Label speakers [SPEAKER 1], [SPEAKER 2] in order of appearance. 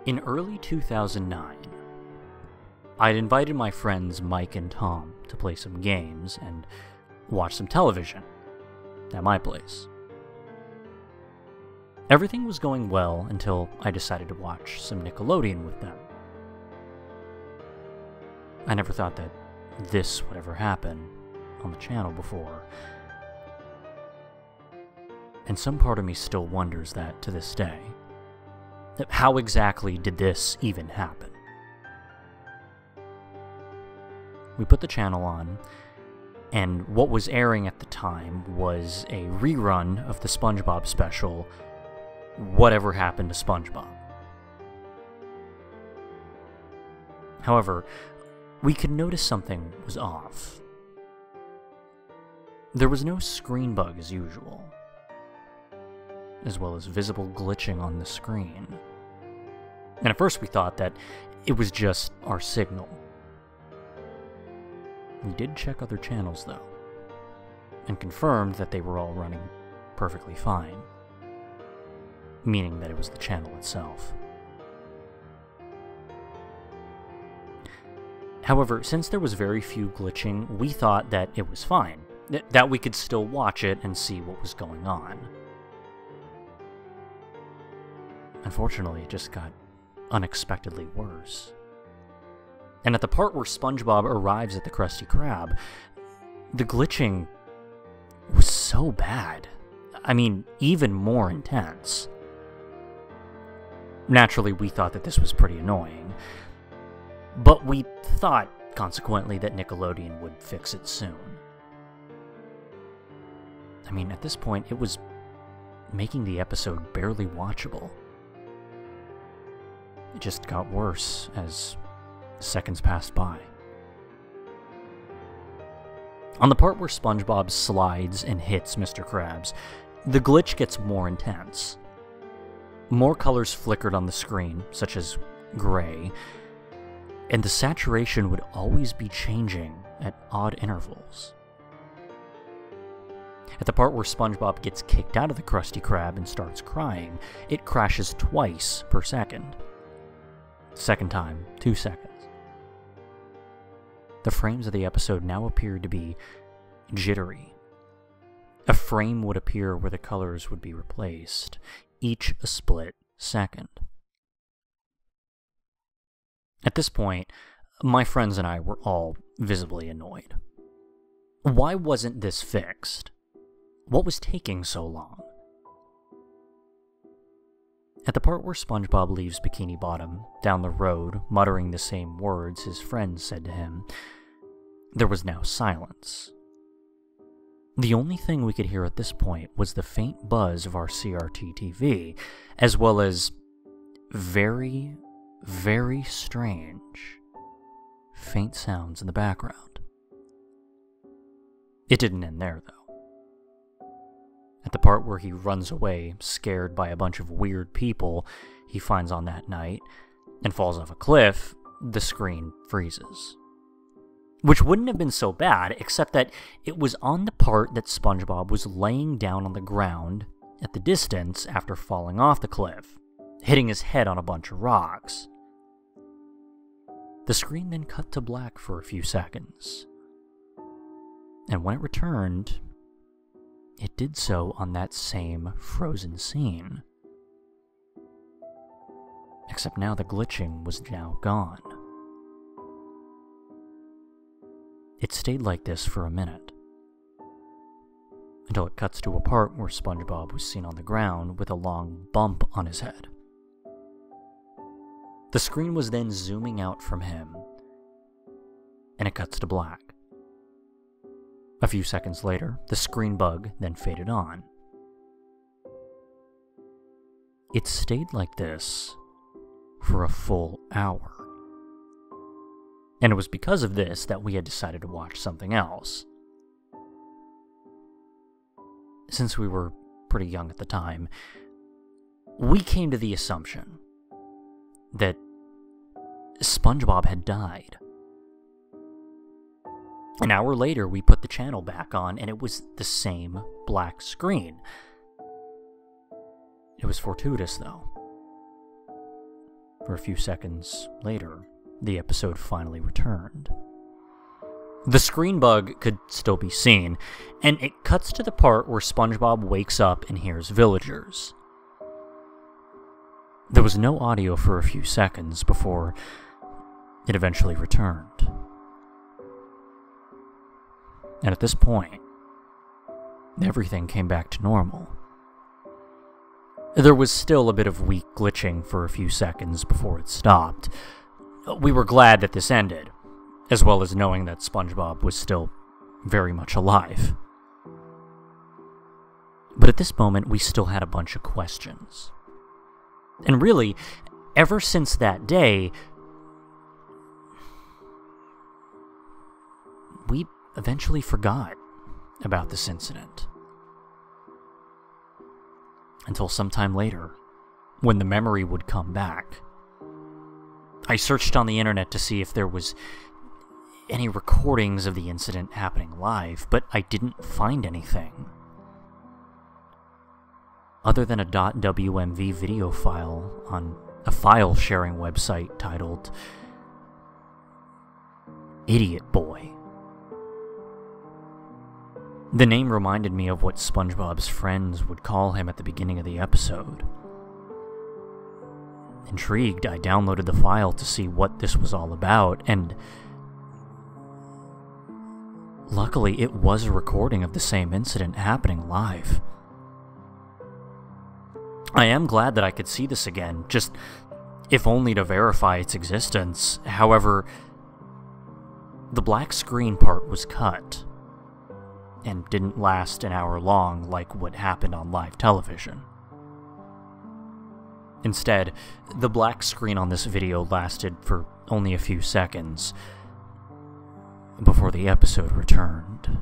[SPEAKER 1] In early 2009, I'd invited my friends Mike and Tom to play some games and watch some television at my place. Everything was going well until I decided to watch some Nickelodeon with them. I never thought that this would ever happen on the channel before, and some part of me still wonders that to this day. How exactly did this even happen? We put the channel on, and what was airing at the time was a rerun of the SpongeBob special, Whatever Happened to SpongeBob. However, we could notice something was off. There was no screen bug as usual, as well as visible glitching on the screen. And at first we thought that it was just our signal. We did check other channels though, and confirmed that they were all running perfectly fine, meaning that it was the channel itself. However, since there was very few glitching, we thought that it was fine, that we could still watch it and see what was going on. Unfortunately, it just got unexpectedly worse. And at the part where SpongeBob arrives at the Krusty Krab, the glitching was so bad. I mean, even more intense. Naturally, we thought that this was pretty annoying, but we thought, consequently, that Nickelodeon would fix it soon. I mean, at this point, it was making the episode barely watchable. It just got worse as seconds passed by. On the part where SpongeBob slides and hits Mr. Krabs, the glitch gets more intense. More colors flickered on the screen, such as gray, and the saturation would always be changing at odd intervals. At the part where SpongeBob gets kicked out of the Krusty Krab and starts crying, it crashes twice per second. Second time, 2 seconds. The frames of the episode now appeared to be jittery. A frame would appear where the colors would be replaced, each a split second. At this point, my friends and I were all visibly annoyed. Why wasn't this fixed? What was taking so long? At the part where SpongeBob leaves Bikini Bottom down the road, muttering the same words his friends said to him, there was now silence. The only thing we could hear at this point was the faint buzz of our CRT TV, as well as very, very strange, faint sounds in the background. It didn't end there, though. At the part where he runs away, scared by a bunch of weird people he finds on that night, and falls off a cliff, the screen freezes. Which wouldn't have been so bad, except that it was on the part that SpongeBob was laying down on the ground at the distance after falling off the cliff, hitting his head on a bunch of rocks. The screen then cut to black for a few seconds, and when it returned, it did so on that same frozen scene. Except now the glitching was now gone. It stayed like this for a minute, until it cuts to a part where SpongeBob was seen on the ground with a long bump on his head. The screen was then zooming out from him, and it cuts to black. A few seconds later, the screen bug then faded on. It stayed like this for a full hour. And it was because of this that we had decided to watch something else. Since we were pretty young at the time, we came to the assumption that SpongeBob had died. An hour later, we put the channel back on, and it was the same black screen. It was fortuitous, though. for a few seconds later, the episode finally returned. The screen bug could still be seen, and it cuts to the part where SpongeBob wakes up and hears villagers. There was no audio for a few seconds before it eventually returned. And at this point, everything came back to normal. There was still a bit of weak glitching for a few seconds before it stopped. We were glad that this ended, as well as knowing that SpongeBob was still very much alive. But at this moment, we still had a bunch of questions. And really, ever since that day, we eventually forgot about this incident. Until sometime later, when the memory would come back. I searched on the internet to see if there was any recordings of the incident happening live, but I didn't find anything. Other than a .wmv video file on a file-sharing website titled Idiot Boy. The name reminded me of what SpongeBob's friends would call him at the beginning of the episode. Intrigued, I downloaded the file to see what this was all about, and luckily it was a recording of the same incident happening live. I am glad that I could see this again, just if only to verify its existence. However, the black screen part was cut, and didn't last an hour long like what happened on live television. Instead, the black screen on this video lasted for only a few seconds before the episode returned.